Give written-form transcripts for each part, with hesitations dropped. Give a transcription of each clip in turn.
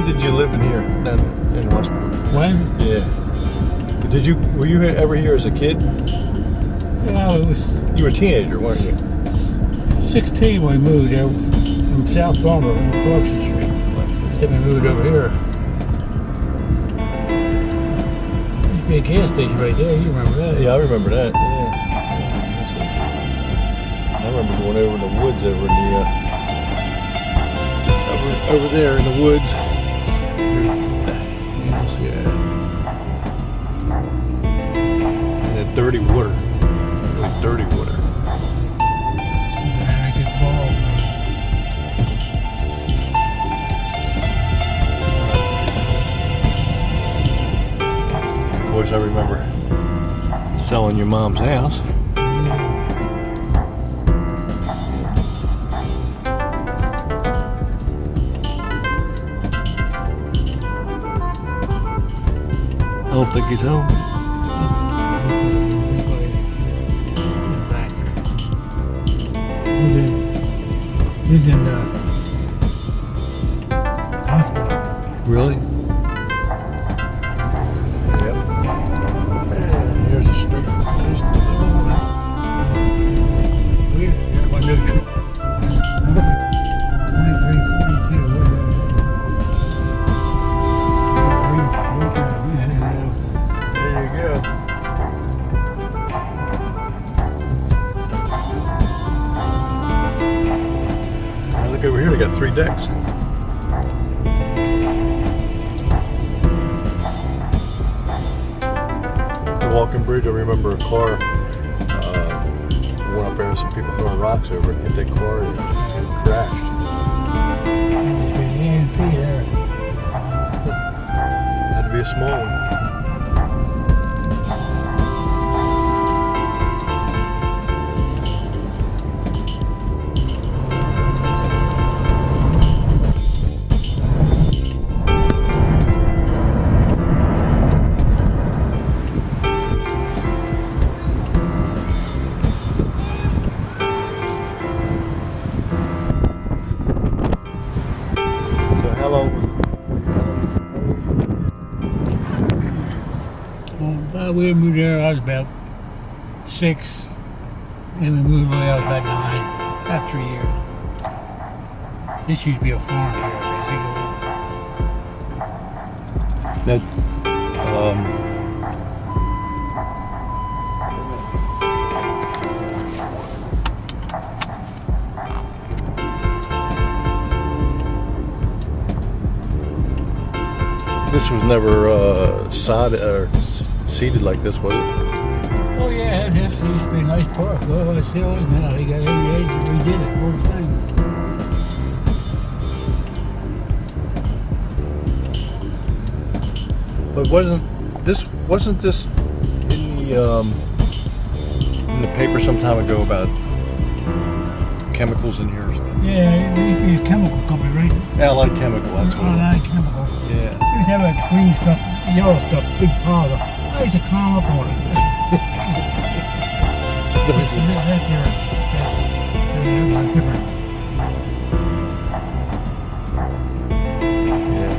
did you live in here in Westport? When? Yeah. Were you ever here as a kid? Well, it was You were a teenager, weren't you? 16 when we moved there from South Palmer on Clarkson Street. Then we moved over here. There used to be a gas station right there. You remember that? Yeah, I remember that. Yeah. I remember going over in the woods over in the over there in the woods. Yes, yeah. And that dirty water. Really dirty water. Very good ball. Of course, I remember selling your mom's house. I don't think he's home. He's in the hospital. Really? Yep. And here's the street. Weird. Yeah, my new tree. 2342. There you go. Now look over here, we got 3 decks. The walking bridge, I remember a car went up there and some people throwing rocks over it, hit that car and it crashed. There must be an A&P there. Had to be a small one. So how long was Well, we moved there, I was about 6. Then we moved away, I was about 9. About 3 years. This used to be a farm here, big old. that this was never sodded or seated like this, was it? Oh yeah, it used to be a nice park. Well, it still is now. They got every age and redid it, whole thing. But wasn't this in the paper some time ago about chemicals in here or something? Yeah, there used to be a chemical company, right? Allied Chemical, that's what it was. Allied Chemical. Yeah. They used to have that green stuff, yellow stuff, big piles of. I used to climb up on it. That's they're not different. Yeah.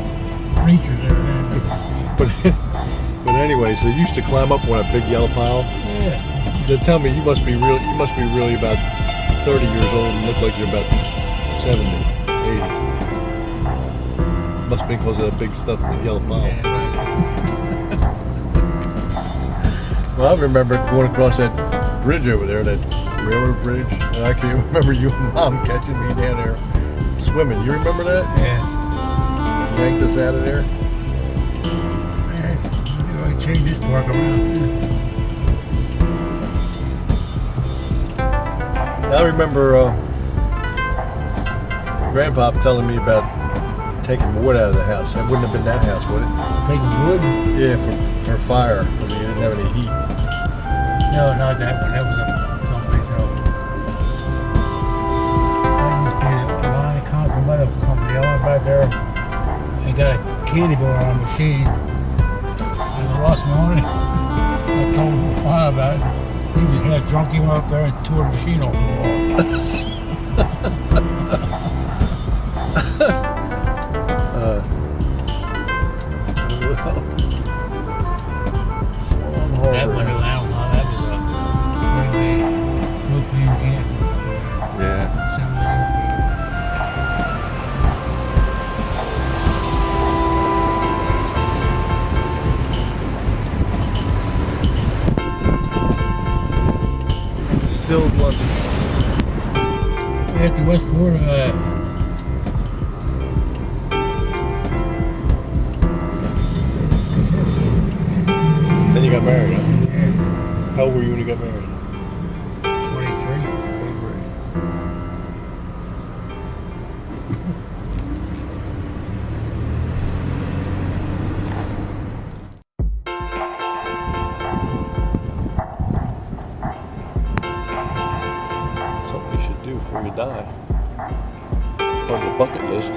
Creatures there. But anyway, so you used to climb up on a big yellow pile. Yeah. Then tell me, you must be really about 30 years old and look like you're about 70, 80. Must be because of that big stuff in the yellow pile. Yeah, right. Well, I remember going across that bridge over there, that railroad bridge. And I actually remember you and Mom catching me down there swimming. You remember that? Yeah. You yanked us out of there. I changed this park around. I remember Grandpa telling me about taking wood out of the house. That wouldn't have been that house, would it? Taking wood? Yeah, for fire. I mean, you didn't have any heat. No, not that one. That was someplace else. That used to be a line Continental company. I went back there and got a candy bar on a machine. And I lost my money. I told him fine about it. He was half drunk. He went up there and tore the machine off the wall. still London? At the Westport, Then you got married, huh? How old were you when you got married? 23. Something you should do before you die. On the bucket list.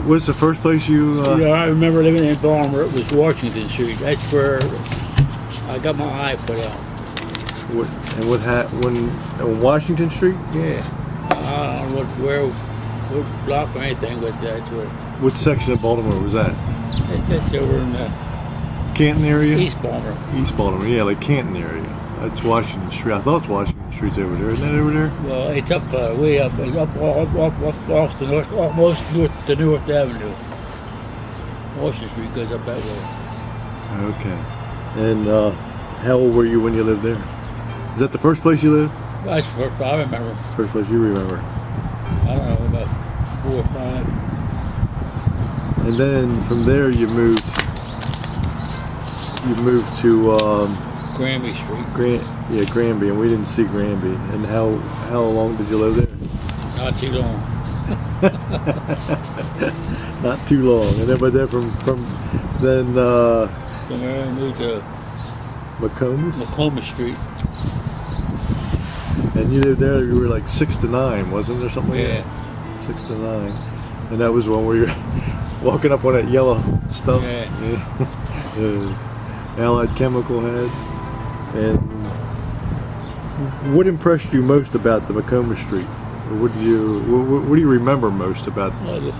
What's the first place you? Yeah, I remember living in Baltimore. It was Washington Street. That's where I got my eye put out. On Washington Street? Yeah. I don't know what block or anything, but that's where. What section of Baltimore was that? That's over in the Canton area? East Baltimore. East Baltimore, yeah, like Canton area. That's Washington Street. I thought Washington Street's over there. Isn't that over there? Well, it's up way up, it's up off the north, almost north to North Avenue. Washington Street goes up that way. Okay. And how old were you when you lived there? Is that the first place you lived? That's the first I remember. First place you remember. I don't know, about 4 or 5. And then from there you moved to Granby Street. Granby, and we didn't see Granby. And how long did you live there? Not too long. Not too long. And then but then from then From there we moved to McComas Street. And you lived there, you were like 6 to 9, wasn't there something like Yeah. that? 6 to 9. And that was when we were walking up on that yellow stuff. Yeah. Allied Chemical had. And what impressed you most about the McComas Street? Or what do you remember most about The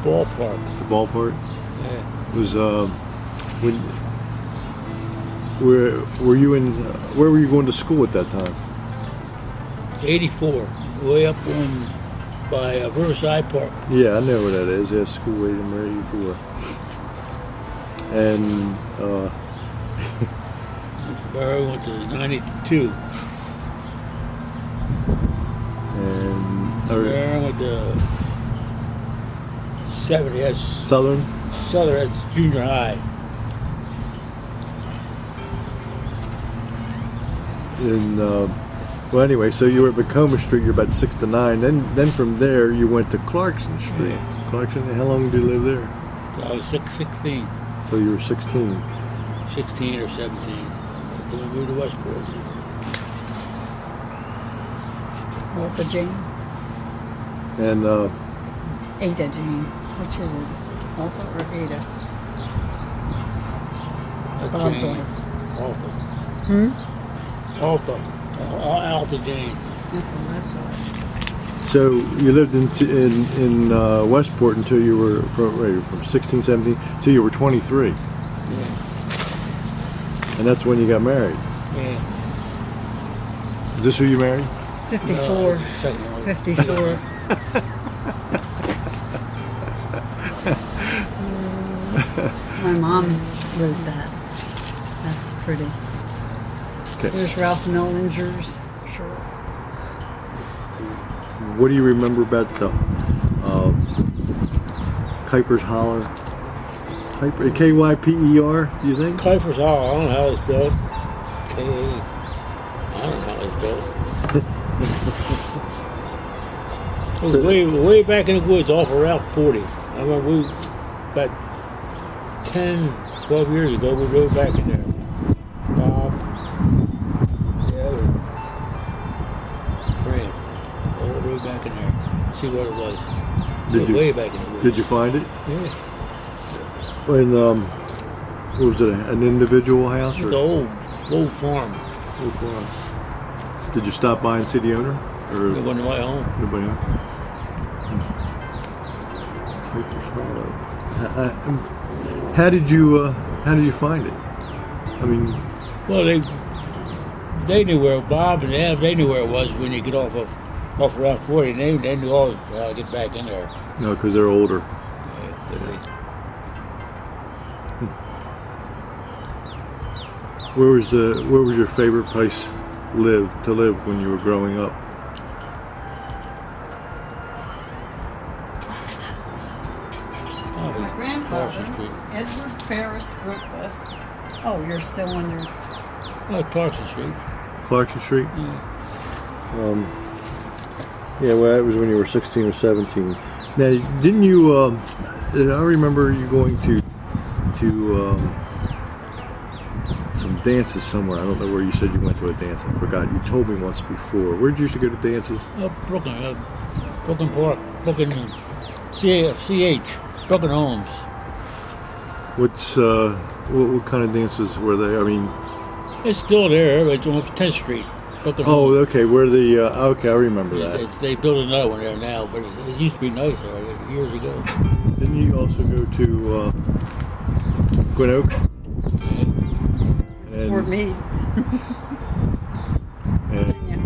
ballpark. the ballpark? Yeah. It was when where were you going to school at that time? 84, way up on by Riverside Park. Yeah, I know where that is. Yeah, school 84. And From there I went to 92. and From there I went to 70. That's Southern. Southern. That's junior high. And well, anyway, so you were at McComas Street. You're about 6 to 9. Then from there you went to Clarkson Street. Yeah. Clarkson. How long did you live there? I was 16. So you were 16. 16 or 17. Then we moved to Westport. Walter Jane, And Ada Jane. Which is it? Walter or Ada? That's Bob Jane. Joyce. Alta. Alta Jane. That's what I thought. so you lived in Westport until you were from 16, 17 till you were 23, Yeah. and that's when you got married. Yeah. Is this who you married? 54. Second one. 54. My mom wrote that. That's pretty. Okay. There's Ralph Mellinger's shirt. What do you remember about the Kuiper's Holler? Kuiper, K-Y-P-E-R, do you think? Kuiper's Hall. I don't know how it's spelled. K-A. I don't know how it's spelled. It was So- way back in the woods off of Route 40. I remember about 10, 12 years ago, we rode back in there. Bob, Fred, all rode back in there. See what it was. Did you- Way back in the woods. Did you find it? Yeah. When What was it? An individual house It's or an old farm. old farm? Did you stop by and see the owner? Or It went to my home. nobody else? Kuiper's Hollow. How did you find it? I mean, Well, they knew where Bob and Ev, they knew where it was when you get off around 40. They knew always how to get back in there. no, because they're older. Yeah, but Where was your favorite place to live when you were growing up? oh, My grandfather, Clarkson Street. Edward Ferris Griffith. Oh, you're still under. Oh, Clarkson Street. Clarkson Street. Yeah. Yeah, well, that was when you were 16 or 17. Now, didn't you? I remember you going to some dances somewhere. I don't know where you said you went to a dance. I forgot. You told me once before. Where'd you used to go to dances? Brooklyn Park, Brooklyn CH, Brooklyn Homes. What's what kind of dances were they? I mean, It's still there. It's on 10th Street, Brooklyn oh, Homes. okay. Where the okay, I remember that. They built another one there now, but it used to be nice there years ago. Didn't you also go to Glen Oak? And, Fort Meade. and Yeah.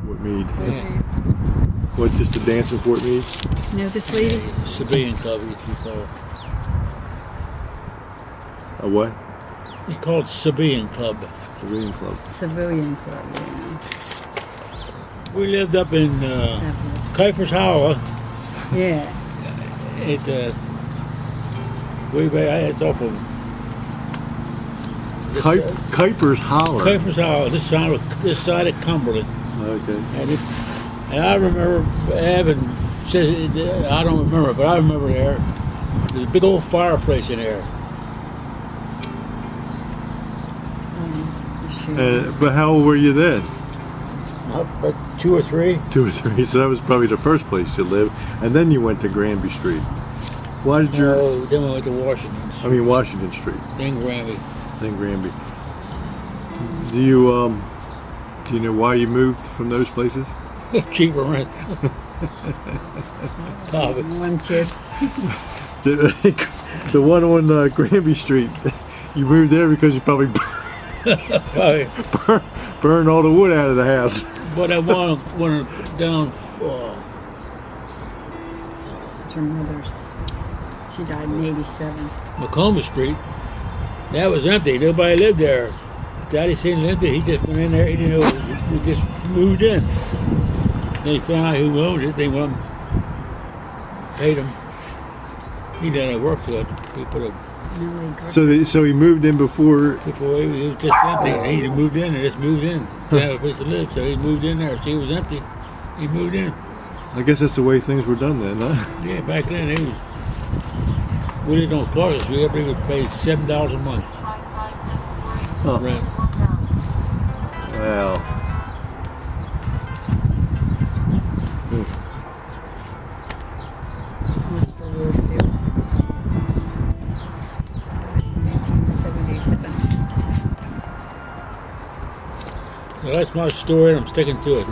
Fort Meade. Fort Yeah. Meade. What, just to dance in Fort Meade? You know this lady? Civilian Club, if you call it. A what? It's called Civilian Club. Civilian Club. Civilian Club, yeah. We lived up in Kuiper's Hollow. Yeah. Way back, it's off of Kuiper's Holler. Kuiper's Hollow, this side of Cumberland. Okay. And I remember Evan says, I don't remember, but I remember there's a big old fireplace in there. But how old were you then? About 2 or 3. 2 or 3. So that was probably the first place you lived. And then you went to Granby Street. Why did you? No, then we went to Washington's. I mean Washington Street. Then Granby. Then Granby. Do you know why you moved from those places? Cheaper rent. Probably. One kid. The one on Granby Street. You moved there because you probably Probably. burned all the wood out of the house. But I went down. Her mother's. She died in '87. Macomb Street. That was empty. Nobody lived there. Daddy seen it empty. He just went in there. He didn't know. We just moved in. Then he found out who owned it. They went, paid him. He done a work to it. He put a Millie Griffith. So he moved in before. before it was just empty. And he moved in and just moved in. He had a place to live, so he moved in there. See, it was empty. He moved in. I guess that's the way things were done then, huh? Yeah, back then it was. We lived on Clarkson Street. Everybody would pay $7 a month Huh. rent. Wow. Mr. Woodfield. 1977. So that's my story, and I'm sticking to it.